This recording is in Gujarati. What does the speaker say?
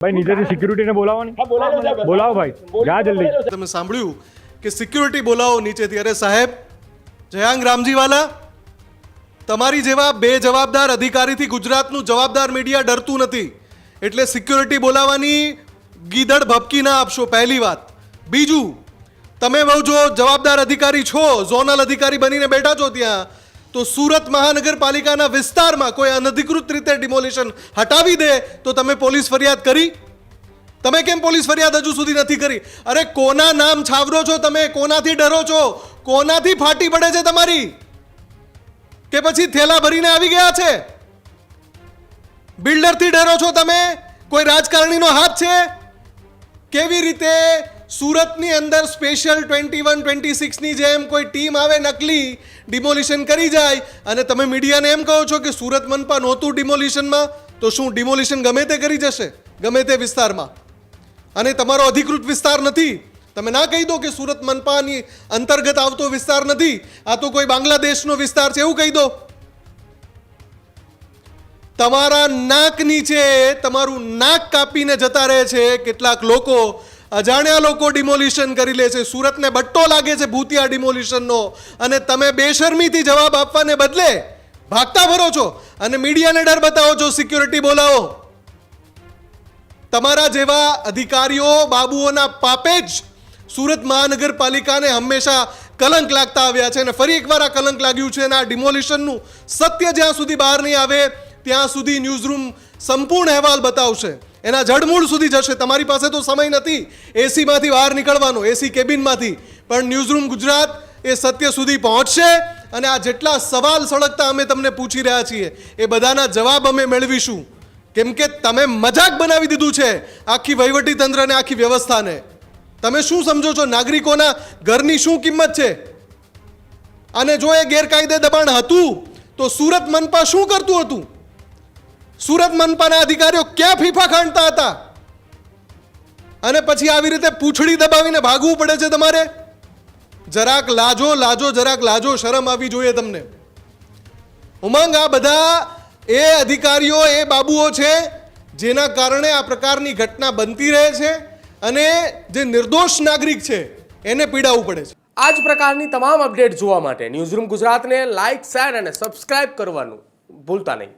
ભાઈ નીચેથી સિક્યુરિટીને બોલાવો ને. બોલાવો ભાઈ, જા જલ્દી. તમે સાંભળ્યું કે સિક્યુરિટી બોલાવો નીચેથી. અરે સાહેબ જયાંગ રામજીવાલા, તમારી જેવા બે જવાબદાર અધિકારીથી ગુજરાતનું જવાબદાર મીડિયા ડરતું નથી, એટલે સિક્યુરિટી બોલાવવાની ગીદડ ભપકી ના આપશો, પહેલી વાત. બીજું, તમે બહુ જો જવાબદાર અધિકારી છો, ઝોનલ અધિકારી બનીને બેઠા છો ત્યાં, તો સુરત મહાનગરપાલિકાના વિસ્તારમાં કોઈ અનધિકૃત રીતે ડિમોલિશન હટાવી દે તો તમે પોલીસ ફરિયાદ કરી? તમે કેમ પોલીસ ફરિયાદ હજુ સુધી નથી કરી? અરે કોના નામ છાવરો છો તમે? કોનાથી ડરો છો? કોનાથી ફાટી પડે છે તમારી? કે પછી થેલા ભરીને આવી ગયા છે? બિલ્ડરથી ડરો છો તમે? કોઈ રાજકારણીનો હાથ છે? કેવી રીતે સુરતની અંદર સ્પેશિયલ 21-26ની જેમ કોઈ ટીમ આવે નકલી ડિમોલિશન કરી જાય અને તમે મીડિયાને એમ કહો છો કે સુરત મનપા નહોતું ડિમોલિશનમાં? તો શું ડિમોલિશન ગમે તે કરી જશે ગમે તે વિસ્તારમાં? અને તમારો અધિકૃત વિસ્તાર નથી, તમે ના કહી દો કે સુરત મનપાની અંતર્ગત આવતો વિસ્તાર નથી, આ તો કોઈ બાંગ્લાદેશનો વિસ્તાર છે એવું કહી દો. તમારા નાક નીચે તમારું નાક કાપીને જતા રહે છે કેટલાક લોકો, અજાણ્યા લોકો ડિમોલિશન કરી લે છે. સુરતને બટ્ટો લાગે છે ભૂતિયા ડિમોલિશનનો, અને તમે બેશરમીથી જવાબ આપવાને બદલે ભાગતા ફરો છો અને મીડિયાને ડર બતાવો છો સિક્યુરિટી બોલાવો. તમારા જેવા અધિકારીઓ બાબુઓના પાપે જ સુરત મહાનગરપાલિકાને હંમેશા કલંક લાગતા આવ્યા છે, અને ફરી એકવાર આ કલંક લાગ્યું છે. અને આ ડિમોલિશનનું સત્ય જ્યાં સુધી બહાર નહીં આવે ત્યાં સુધી ન્યૂઝરૂમ સંપૂર્ણ અહેવાલ બતાવશે, એના જડમૂળ સુધી જશે. તમારી પાસે તો સમય નથી એસીમાંથી બહાર નીકળવાનો, એસી કેબિનમાંથી, પણ ન્યૂઝરૂમ ગુજરાત એ સત્ય સુધી પહોંચશે અને આ જેટલા સવાલ સળગતા અમે તમને પૂછી રહ્યા છીએ એ બધાના જવાબ અમે મેળવીશું. કેમ કે તમે મજાક બનાવી દીધું છે આખી વહીવટી તંત્રને, આખી વ્યવસ્થાને. તમે શું સમજો છો નાગરિકોના ઘરની શું કિંમત છે? અને જો એ ગેરકાયદે દબાણ હતું તો સુરત મનપા શું કરતું હતું? સુરત મનપાના અધિકારીઓ ક્યાં ફીફા ખાંડતા હતા? અને પછી આવી રીતે પૂંછડી દબાવીને ભાગવું પડે છે તમારે? જરાક લાજો, જરાક લાજો, શરમ આવી જોઈએ તમને. ઉમંગ, આ બધા એ અધિકારીઓ એ બાબુઓ છે જેના કારણે આ પ્રકારની ઘટના બનતી રહે છે અને જે નિર્દોષ નાગરિક છે એને પીડાવવું પડે છે. આ જ પ્રકારની તમામ અપડેટ જોવા માટે ન્યૂઝરૂમ ગુજરાતને લાઇક, શેર અને સબસ્ક્રાઇબ કરવાનું ભૂલતા નહીં.